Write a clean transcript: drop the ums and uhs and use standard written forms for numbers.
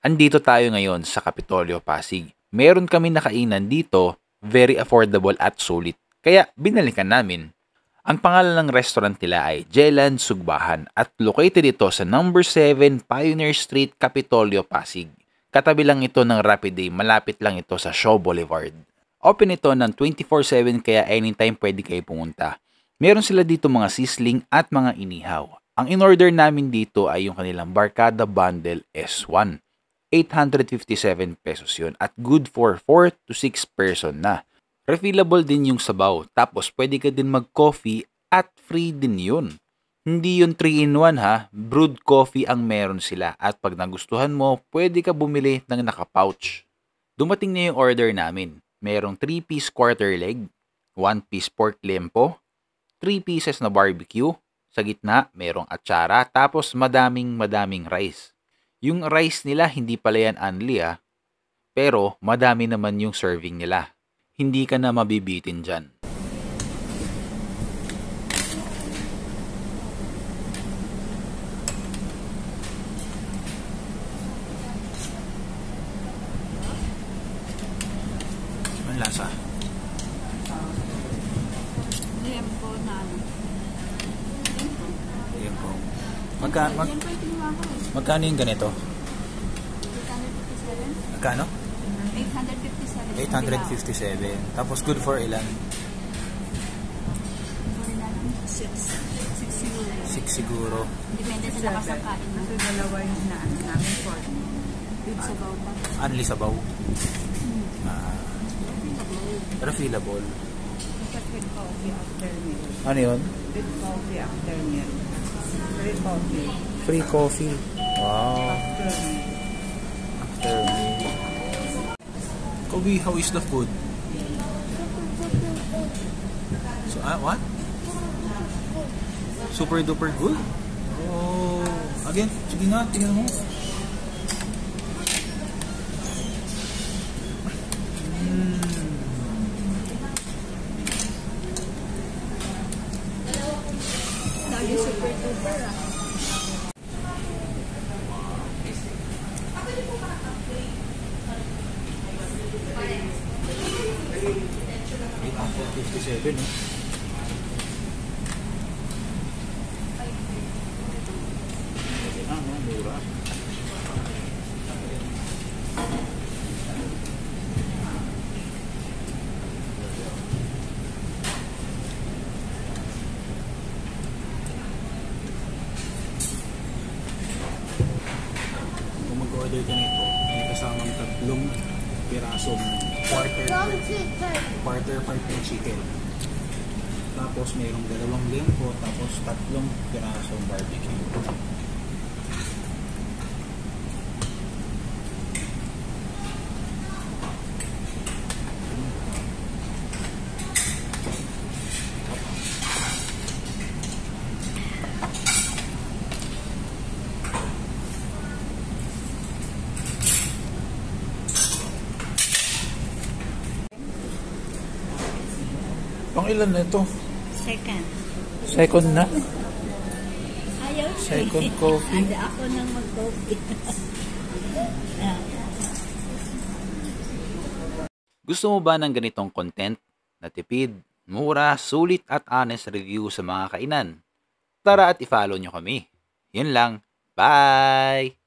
Andito tayo ngayon sa Kapitolyo, Pasig. Meron kami nakainan dito, very affordable at sulit. Kaya binalikan namin. Ang pangalan ng restaurant nila ay Jelan Sugbahan at located ito sa number 7 Pioneer Street, Kapitolyo, Pasig. Katabi lang ito ng Rapid Day, malapit lang ito sa Shaw Boulevard. Open ito ng 24/7 kaya anytime pwede kayo pumunta. Meron sila dito mga sisling at mga inihaw. Ang in-order namin dito ay yung kanilang Barkada Bundle S1. 857 pesos yun at good for 4 to 6 person na. Refillable din yung sabaw tapos pwede ka din mag-coffee at free din yun. Hindi yun 3-in-1 ha, brewed coffee ang meron sila at pag nagustuhan mo, pwede ka bumili ng naka-pouch. Dumating na yung order namin. Merong 3-piece quarter leg, 1-piece pork lempo, 3 pieces na barbecue, sa gitna merong atsara tapos madaming rice. Yung rice nila hindi pala yan unli pero madami naman yung serving nila. Hindi ka na mabibitin dyan. Ang lasa? Lempo na ano. Lempo. Magkano yung ganito? 857. Magkano? 857. 857. Tapos good for ilan? 6 siguro. Depende sa lakas ng kain mo. Ito dalawa yung naano namin for. With sabaw pa. Unli sabaw. Refillable. With coffee after meal. Ano yun? With coffee after meal. Free coffee. Free coffee. Wow. After meal. After meal. Kobe, how is the food? So, what? Super duper good? Oh, again, sige nga, tingnan mo. Lagi super duper $857, no? Mura. Kung mag-order ka nito, may kasamang 3 pirasong quarter part ng chicken. Tapos mayroong 2 lempo, tapos 3 pirasong barbecue. Pang ilan na ito? Second. Second na? Ayaw Second coffee. Ada ako nang mag-coffee. Gusto mo ba ng ganitong content na tipid, mura, sulit at honest review sa mga kainan? Tara at i-follow nyo kami. Yun lang. Bye!